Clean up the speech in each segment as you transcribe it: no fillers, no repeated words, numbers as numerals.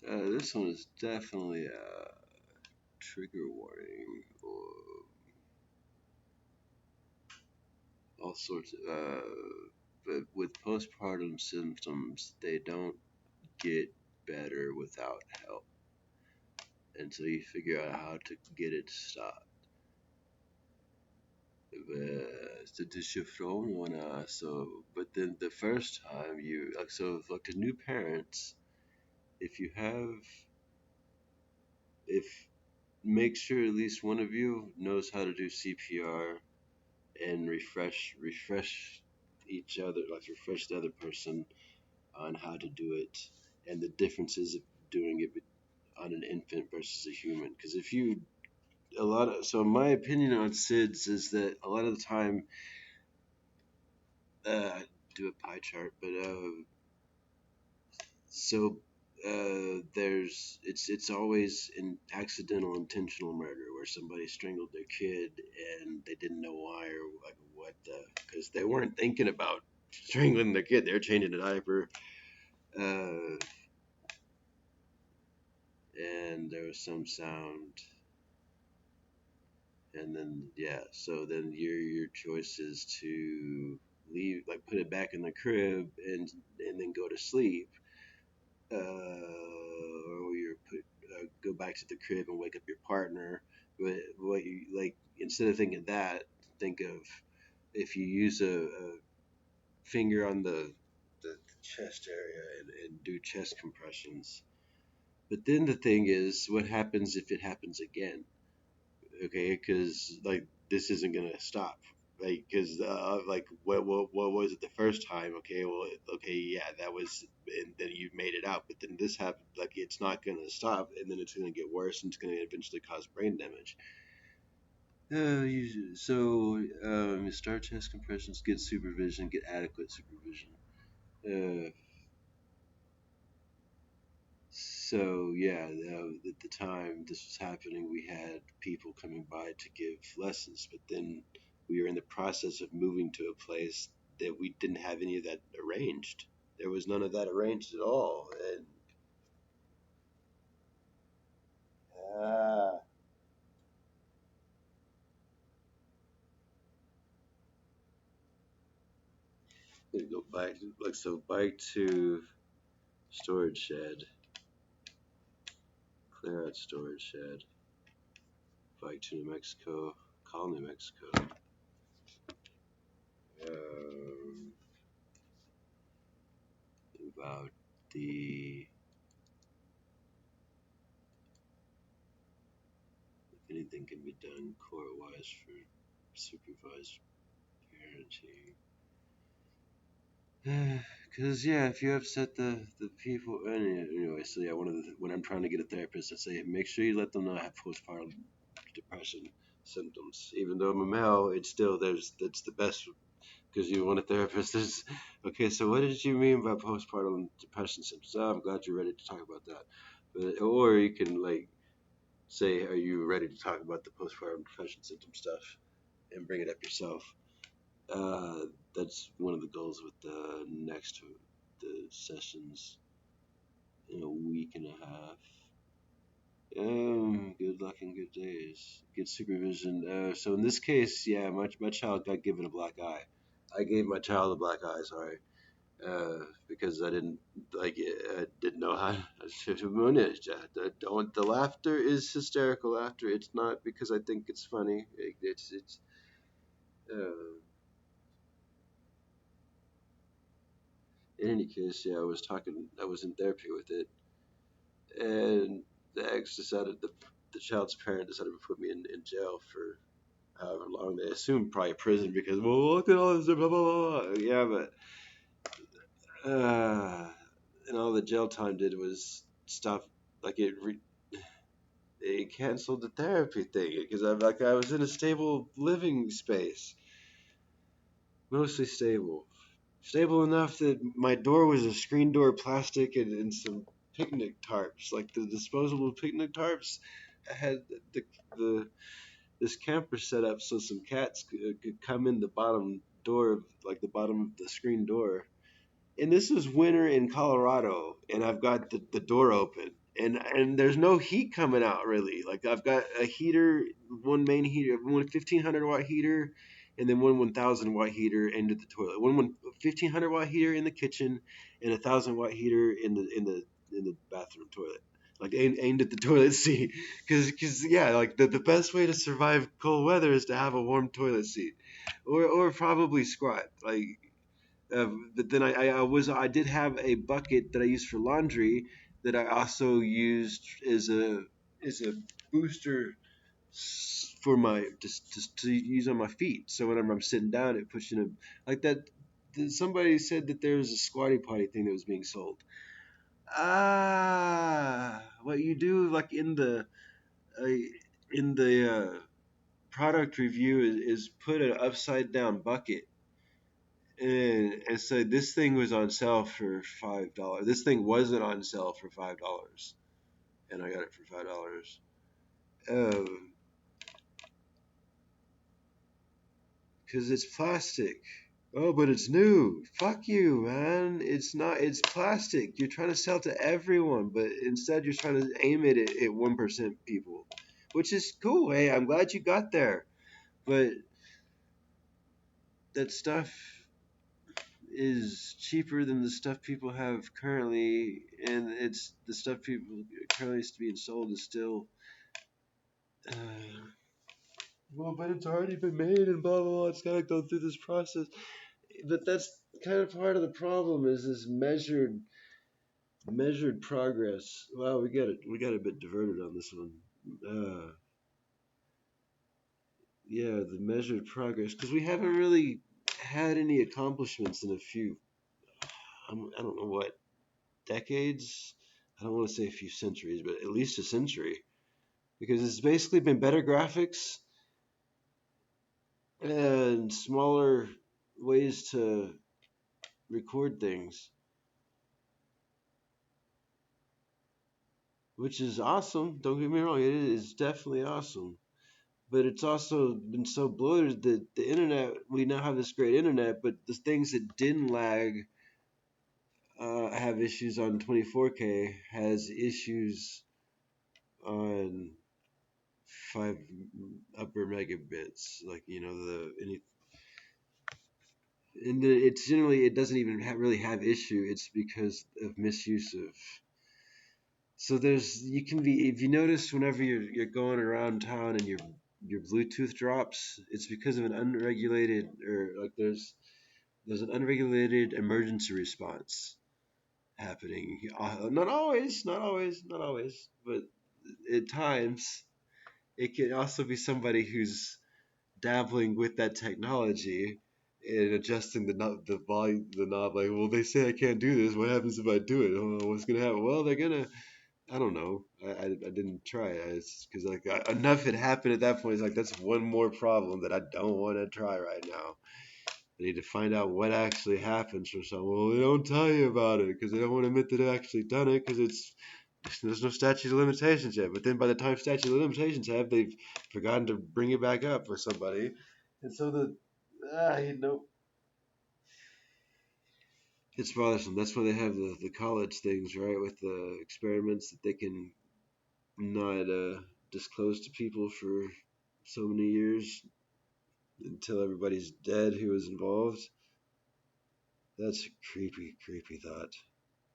This one is definitely a trigger warning or all sorts of. But with postpartum symptoms, they don't get better without help until you figure out how to get it stopped. Det är 25 månader, so, but then the first time you, like, so, like, to new parents, if you have, if, make sure at least one of you knows how to do CPR and refresh each other, like, refresh the other person on how to do it and the differences of doing it on an infant versus a human. Because if you, a lot of, so my opinion on SIDS is that a lot of the time, I do a pie chart, but so it's always an accidental intentional murder where somebody strangled their kid and they didn't know why or like what the, because they weren't thinking about strangling their kid, they were changing a diaper, uh, and there was some sound, and then yeah, so then your choice is to leave, like put it back in the crib and then go to sleep, or you're put go back to the crib and wake up your partner. But what you like, instead of thinking that, think of if you use a finger on the chest area and do chest compressions. But then the thing is, what happens if it happens again? Okay, because like this isn't gonna stop. Like, because like what was it the first time? Okay, well, okay, yeah, that was, and then you made it out. But then this happened. Like, it's not gonna stop, and then it's gonna get worse, and it's gonna eventually cause brain damage. You start chest compressions, get supervision, get adequate supervision. Uh, So yeah, at the time this was happening, we had people coming by to give lessons, but then we were in the process of moving to a place that we didn't have any of that arranged. There was none of that arranged at all, and ah, gonna go back, like, so bike to storage shed, clear out storage shed, bike to New Mexico, call New Mexico. Um, about the if anything can be done court-wise for supervised parenting. Because yeah, if you upset the people, anyway, so yeah, one of the when I'm trying to get a therapist, I say make sure you let them know I have postpartum depression symptoms. Even though I'm a male, it's still there's that's the best because you want a therapist. There's okay. So what did you mean by postpartum depression symptoms? Oh, I'm glad you're ready to talk about that. But or you can like say, are you ready to talk about the postpartum depression symptom stuff and bring it up yourself? Uh, that's one of the goals with the next the sessions in a week and a half. Good luck and good days. Good supervision. So in this case, yeah, my child got given a black eye. I gave my child a black eye. Sorry, because I didn't know how to manage that. Don't the laughter is hysterical laughter. It's not because I think it's funny. It's uh, in any case, yeah, I was in therapy with it, and the ex decided the child's parent decided to put me in jail for however long. They assumed probably prison because, well, look at all this, blah blah blah. Yeah, but and all the jail time did was stop. Like it canceled the therapy thing because I was in a stable living space, mostly stable. Stable enough that my door was a screen door plastic and some picnic tarps, like the disposable picnic tarps. I had the this camper set up so some cats could come in the bottom door of like the bottom of the screen door. And this was winter in Colorado, and I've got the door open. and there's no heat coming out really. Like I've got a heater, one main heater, one 1500 watt heater, and then one 1000 watt heater into the toilet. One 1500 watt heater in the kitchen, and 1000 watt heater in the bathroom toilet. Like aimed at the toilet seat, because yeah, like the best way to survive cold weather is to have a warm toilet seat, or probably squat. Like but then I did have a bucket that I used for laundry that I also used as a booster for my just to use on my feet. So whenever I'm sitting down, it pushing a like that. Somebody said that there was a squatty potty thing that was being sold. What you do like uh, in the product review is put an upside down bucket. And so this thing was on sale for $5. This thing wasn't on sale for $5, and I got it for $5. Um, because it's plastic. Oh, but it's new. Fuck you, man. It's not. It's plastic. You're trying to sell to everyone, but instead you're trying to aim it at 1% people, which is cool. Hey, I'm glad you got there, but that stuff is cheaper than the stuff people have currently, and it's the stuff people currently is being sold is still. Uh, well, but it's already been made and blah blah blah. It's got to go through this process. But that's kind of part of the problem is this measured progress. Wow, we got a bit diverted on this one. Uh, yeah, the measured progress because we haven't really had any accomplishments in a few. I don't know what decades. I don't want to say a few centuries, but at least a century because it's basically been better graphics and smaller ways to record things, which is awesome. Don't get me wrong, it is definitely awesome. But it's also been so bloated that the internet, we now have this great internet, but the things that didn't lag have issues on 24K, has issues on 5 upper megabits. Like, and it's generally, it doesn't even really have issue. It's because of misuse of. So you can be, if you notice whenever you're going around town and your Bluetooth drops, it's because of an unregulated, or like there's an unregulated emergency response happening. Not always, but at times it can also be somebody who's dabbling with that technology and adjusting the volume, the knob. Like, well, they say I can't do this. What happens if I do it? Oh, what's gonna happen? Well, they're gonna. I don't know. I didn't try it. It's because like enough had happened at that point. It's like that's one more problem that I don't want to try right now. I need to find out what actually happens for someone. Well, they don't tell you about it because they don't want to admit that they've actually done it because there's no statute of limitations yet. But then by the time statute of limitations have, they've forgotten to bring it back up with somebody, and so it's bothersome. That's why they have the college things, right, with the experiments that they can not disclose to people for so many years until everybody's dead who was involved. That's a creepy, creepy thought.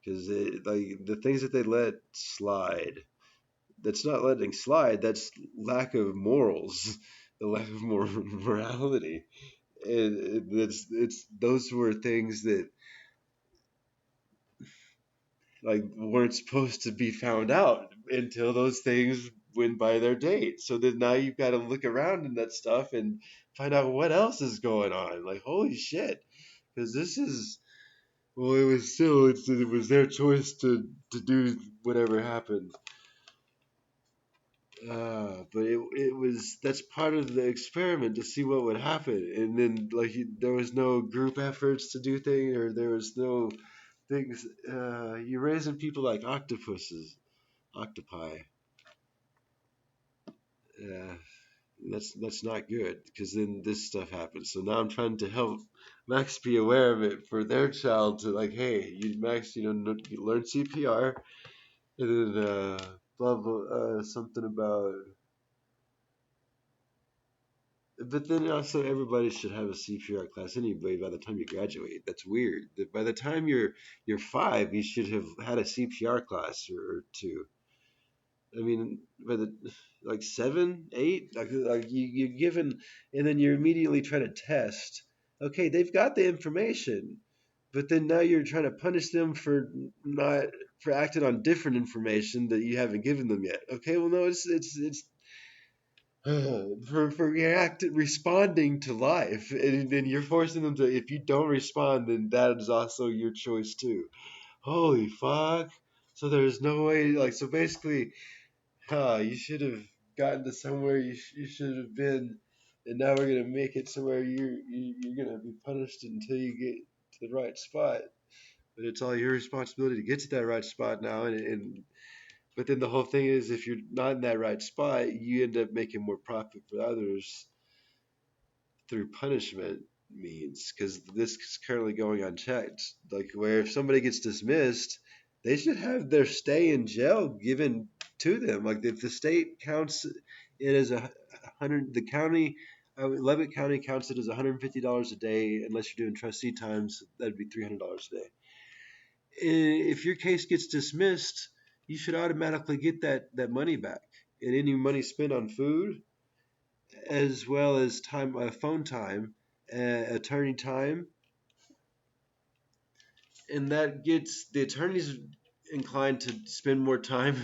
Because like the things that they let slide, that's not letting slide. That's lack of morals, the lack of morality. And it's those were things that like weren't supposed to be found out until those things went by their date. So then now you've got to look around in that stuff and find out what else is going on. Like holy shit, because this is well, it was their choice to do whatever happened. But it was that's part of the experiment to see what would happen, and then like there was no group efforts to do things, or there was no things. You're raising people like octopi. Uh, that's not good because then this stuff happens. So now I'm trying to help Max be aware of it for their child to like, hey, you Max, you learn CPR. And then blah blah something about. But then also everybody should have a CPR class anyway by the time you graduate. That's weird. By the time you're 5, you should have had a CPR class or two. I mean, by the like 7, 8, like you're given, and then you're immediately trying to test. Okay, they've got the information, but then now you're trying to punish them for not for acting on different information that you haven't given them yet. Okay, well no, it's for responding to life, and then you're forcing them to. If you don't respond, then that is also your choice too. Holy fuck! So there's no way. Like so, basically, you should have gotten to somewhere you should have been, and now we're gonna make it somewhere you're gonna be punished until you get to the right spot. But it's all your responsibility to get to that right spot now, and but then the whole thing is, if you're not in that right spot, you end up making more profit for others through punishment means, because this is currently going unchecked. Like where if somebody gets dismissed, they should have their stay in jail given to them. Like if the state counts it as a hundred, the county, Levitt County counts it as $150 a day, unless you're doing trustee times, that'd be $300 a day. If your case gets dismissed, you should automatically get that money back, and any money spent on food as well as time, phone time, attorney time, and that gets the attorneys inclined to spend more time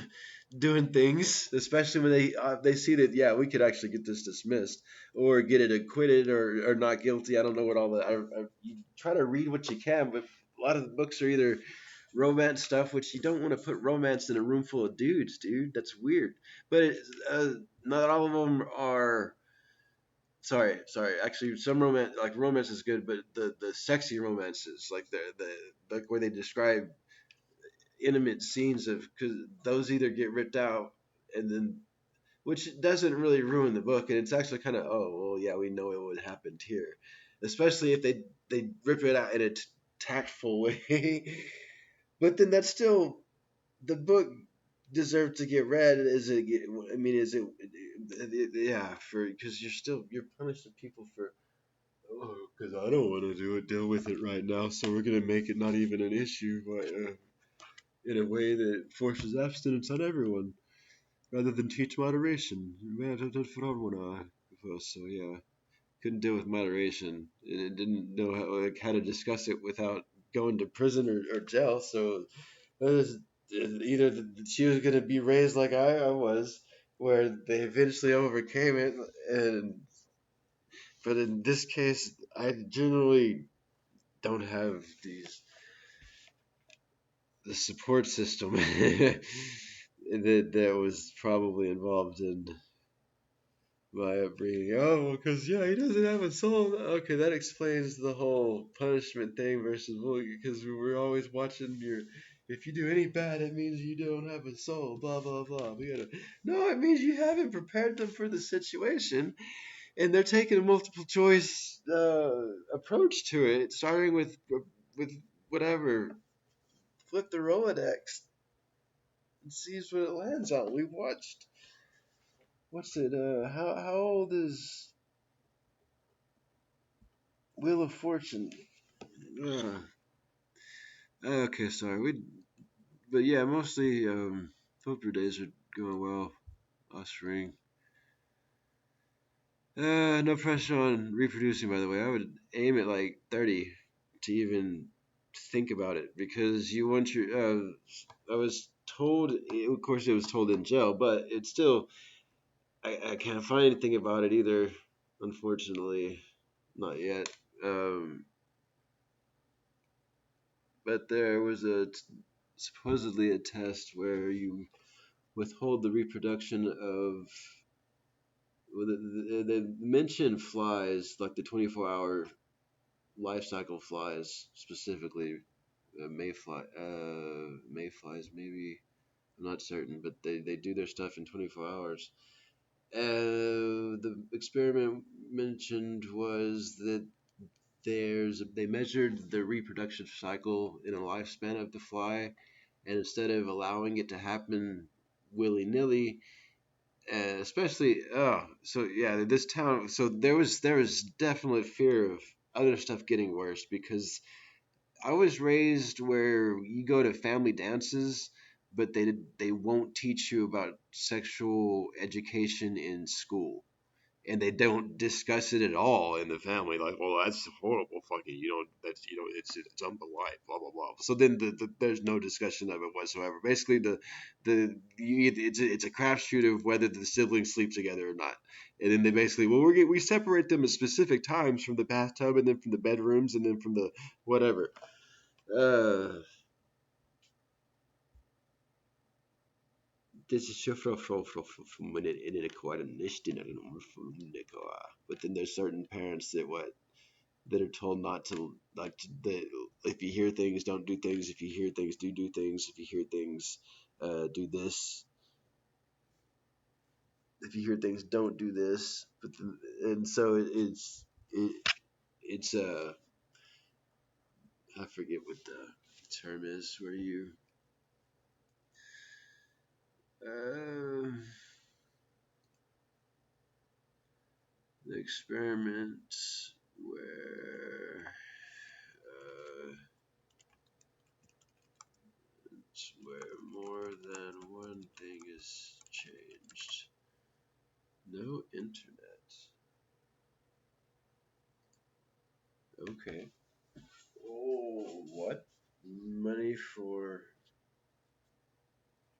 doing things, especially when they see that yeah we could actually get this dismissed or get it acquitted or not guilty. I don't know what all that. You try to read what you can, but a lot of the books are either romance stuff, which you don't want to put romance in a room full of dudes, dude. That's weird. But not all of them are. Sorry. Actually, some romance, like romance, is good, but the sexy romances, like the like where they describe intimate scenes of, because those either get ripped out and then, which doesn't really ruin the book, and it's actually kind of, oh well, yeah, we know it would happen here, especially if they rip it out in a tactful way. But then that's still the book deserved to get read. Is it? I mean, is it? Yeah, for because you're punishing people for. Oh, because I don't want to deal with it right now, so we're gonna make it not even an issue, but in a way that forces abstinence on everyone, rather than teach moderation. So yeah, couldn't deal with moderation, and it didn't know how to discuss it without going to prison or jail. So it was, either she was gonna be raised like I was, where they eventually overcame it, and but in this case, I generally don't have the support system that was probably involved in my upbringing. Oh, because yeah, he doesn't have a soul. Okay, that explains the whole punishment thing versus bullying. Because we were always watching your. If you do any bad, it means you don't have a soul. Blah blah blah. We gotta. No, it means you haven't prepared them for the situation, and they're taking a multiple choice approach to it, starting with whatever. Flip the Rolodex and sees what it lands on. We watched. What's it? How old is Wheel of Fortune? Okay, sorry. But yeah, mostly. Hope your days are going well. Offspring. No pressure on reproducing. By the way, I would aim at like 30 to even think about it, because you want your. I was told. Of course, it was told in jail, but it's still. I can't find anything about it either. Unfortunately, not yet. Um, but there was supposedly a test where you withhold the reproduction of, well, they mention flies, like the 24-hour life cycle flies specifically, mayflies maybe, I'm not certain, but they do their stuff in 24 hours. The experiment mentioned was that they measured the reproduction cycle in a lifespan of the fly, and instead of allowing it to happen willy nilly, especially so yeah, this town. So there was definite fear of other stuff getting worse because I was raised where you go to family dances, but they won't teach you about sexual education in school, and they don't discuss it at all in the family. Like, well, that's horrible. Fucking, that's it's unpolite. Blah blah blah. So then there's no discussion of it whatsoever. Basically, it's a crapshoot of whether the siblings sleep together or not. And then they basically, well, we separate them at specific times from the bathtub, and then from the bedrooms, and then from the whatever. Uh, this is so from when it acquired an but then there's certain parents that are told not to if you hear things, don't do things. If you hear things, do things. If you hear things, do this. If you hear things, don't do this. And so it, it's I forget what the term is where you uh, the experiments where it's where more than one thing is changed. No internet. Okay. Oh, what? Money for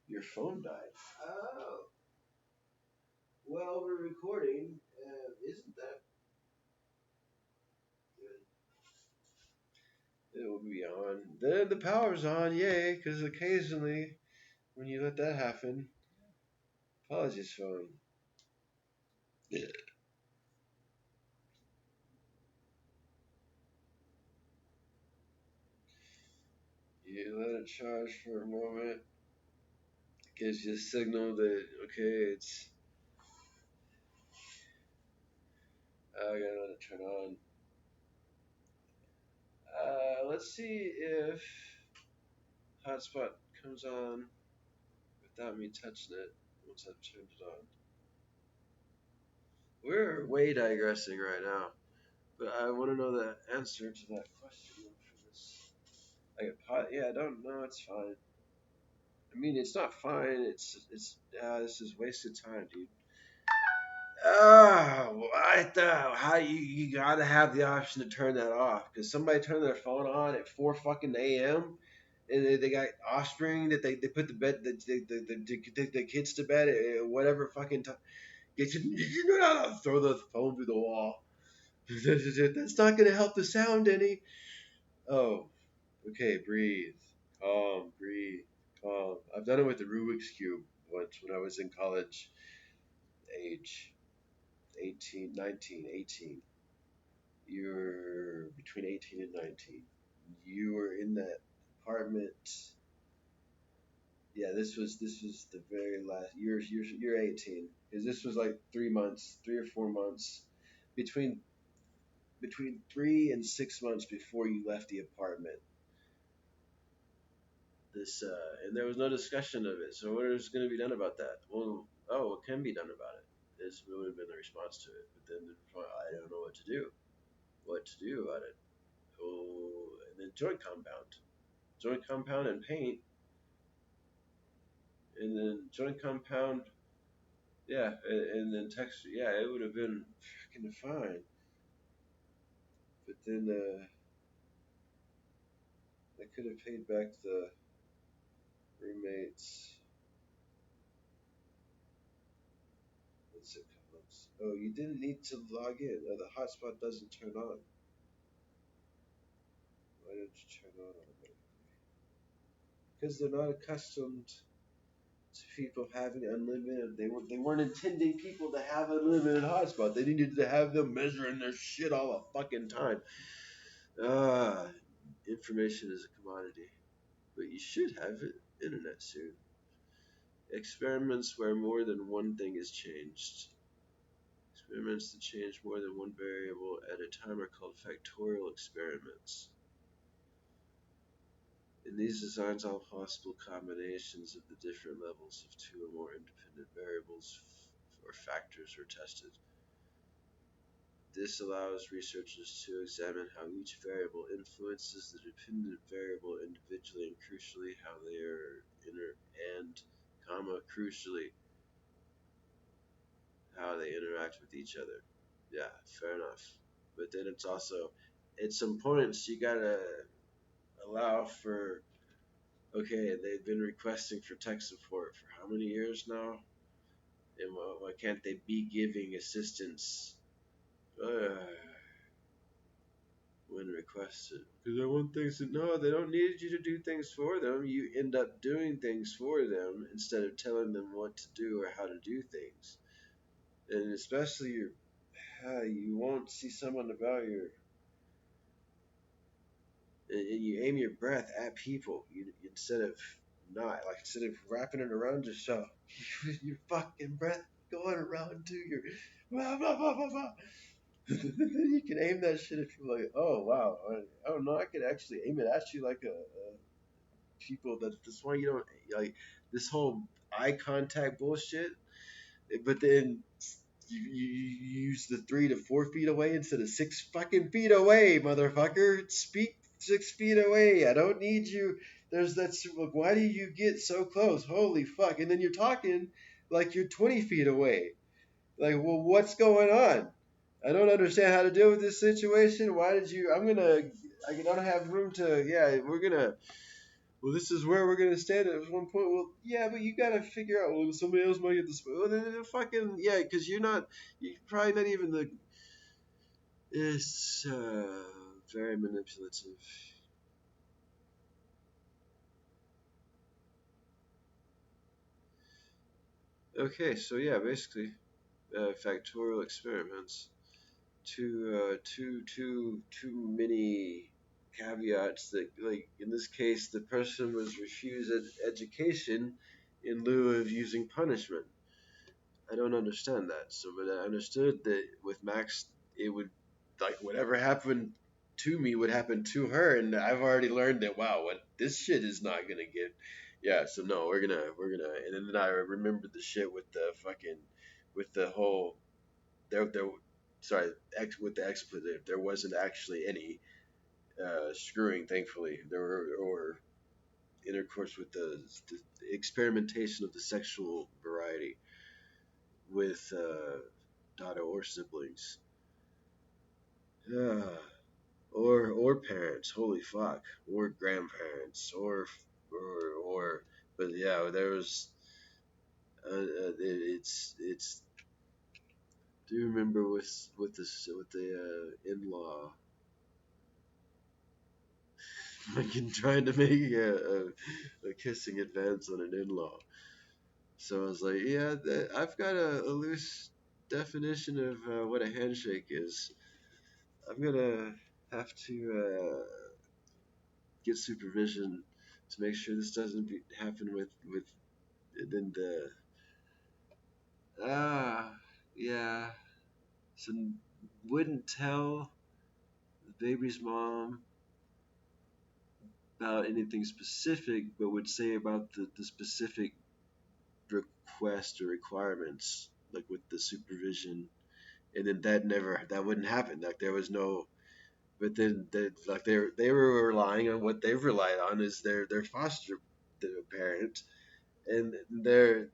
your phone died. Oh, well, we're recording. Isn't that good? It will be on. Then the power's on, yay, because occasionally when you let that happen, apologies, phone. Yeah. You let it charge for a moment, gives you a signal that, okay, I gotta let it turn on. Let's see if hotspot comes on without me touching it once I've turned it on. We're way digressing right now, but I want to know the answer to that question for this. Yeah, I don't know. It's fine. I mean, it's not fine. This is wasted time, dude. I thought how you gotta have the option to turn that off because somebody turned their phone on at 4 fucking a.m. and they got offspring that they put the kids to bed at whatever fucking time. You know how to throw the phone through the wall. That's not gonna help the sound any. Oh, okay, breathe, calm, breathe, calm. I've done it with the Rubik's cube once when I was in college, age 18, 19, 18. You're between 18 and 19. You were in that apartment. Yeah, this was the very last. You're 18 because this was like 3 months, 3 or 4 months between 3 and 6 months before you left the apartment. And there was no discussion of it. So what is going to be done about that? Well, what can be done about it? This would have been the response to it. But then I don't know what to do. What to do about it? Oh, and then joint compound and paint, and then joint compound. Yeah, and then texture. Yeah, it would have been freaking fine. But then I could have paid back the roommates. What's it called? Oh, you didn't need to log in. The hotspot doesn't turn on. Why don't you turn on automatically? Because they're not accustomed to people having unlimited. They weren't intending people to have unlimited hotspot. They needed to have them measuring their shit all the fucking time. Ah, information is a commodity, but you should have it internet soon. Experiments where more than one thing is changed. Experiments that change more than one variable at a time are called factorial experiments. And these designs all possible combinations of the different levels of two or more independent variables or factors are tested. This allows researchers to examine how each variable influences the dependent variable individually and crucially how they are crucially how they interact with each other. Yeah, fair enough. But then it's also at some points you gotta allow for okay, they've been requesting for tech support for how many years now? And why can't they be giving assistance when requested? Because I want things to no, they don't need you to do things for them. You end up doing things for them instead of telling them what to do or how to do things. And especially you won't see someone about your and you aim your breath at people instead of not like instead of wrapping it around yourself. Your fucking breath going around to your blah blah blah blah blah. You can aim that shit if you're like, oh wow, I don't know, I could actually aim it at you like a people that's why you don't like this whole eye contact bullshit. But then you use the 3 to 4 feet away instead of 6 fucking feet away, motherfucker. Speak 6 feet away. I don't need you. That's like, why do you get so close? Holy fuck! And then you're talking like you're 20 feet away. Like, well, what's going on? I don't understand how to deal with this situation. Why did you? I don't have room to. Yeah, we're gonna well, this is where we're gonna stand at one point. Well, yeah, but you gotta figure out. Well, somebody else might get this. Well, then fucking yeah, because you're probably not even the. It's very manipulative. Okay, so yeah, basically, factorial experiments. Too many caveats that, like in this case, the person was refused education in lieu of using punishment. I don't understand that. So, but I understood that with Max, it would like whatever happened to me would happen to her, and I've already learned that. Wow, what this shit is not gonna get. Yeah, so no, we're gonna, and then I remembered the shit with the fucking, with the whole there. Sorry, with the expletive, there wasn't actually any screwing. Thankfully, there were or intercourse with the experimentation of the sexual variety with daughter or siblings. Yeah. Or parents, holy fuck, or grandparents, or but yeah, there was it's do you remember with the in-law like trying to make a kissing advance on an in-law. So I was like, yeah, I've got a loose definition of what a handshake is. I'm gonna have to get supervision to make sure this doesn't happen with then the ah yeah. So wouldn't tell the baby's mom about anything specific, but would say about the specific request or requirements, like with the supervision, and then that wouldn't happen. Like there was no. But then they were relying on what they've relied on is their foster parent and their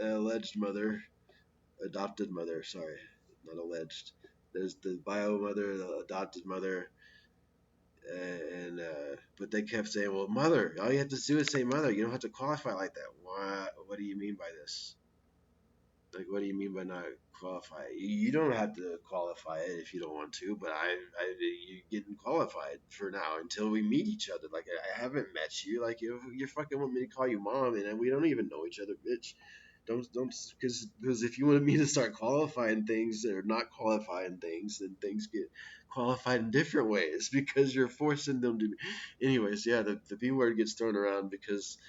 alleged mother, adopted mother. Sorry, not alleged. There's the bio mother, the adopted mother, and but they kept saying, "Well, mother. All you have to do is say mother. You don't have to qualify like that." What do you mean by this? Like, what do you mean by not qualify? You don't have to qualify it if you don't want to, but you're getting qualified for now until we meet each other. Like, I haven't met you. Like, you fucking want me to call you mom, and we don't even know each other, bitch. Don't, because if you wanted me to start qualifying things or not qualifying things, then things get qualified in different ways because you're forcing them to. Anyways, yeah, the B word gets thrown around because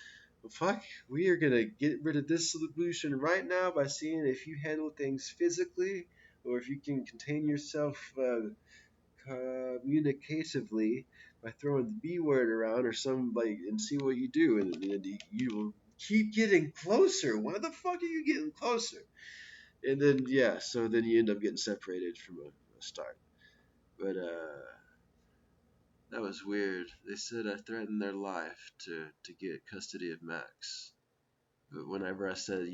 well, fuck, we are gonna get rid of this solution right now by seeing if you handle things physically or if you can contain yourself communicatively by throwing the B word around or some like and see what you do, and you will keep getting closer. Why the fuck are you getting closer? And then yeah, so then you end up getting separated from a start. But that was weird. They said I threatened their life to get custody of Max. But whenever I said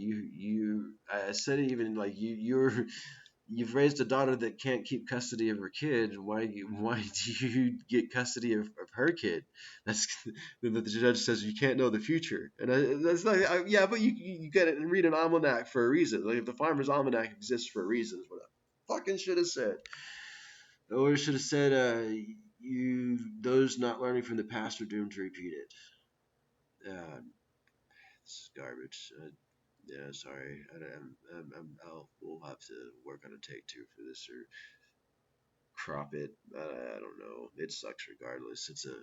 I said it even like you've raised a daughter that can't keep custody of her kid. Why do you get custody of her kid? That's the judge says you can't know the future, and that's like yeah, but you got to read an almanac for a reason. Like if the Farmer's Almanac exists for a reason, is what I fucking should have said. Or should have said you those not learning from the past are doomed to repeat it. It's garbage. Yeah, sorry. We'll have to work on a take two for this or crop it. I don't know. It sucks regardless. It's a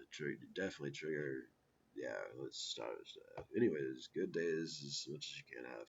definitely trigger. Yeah, let's start. Anyways, good days as much as you can have.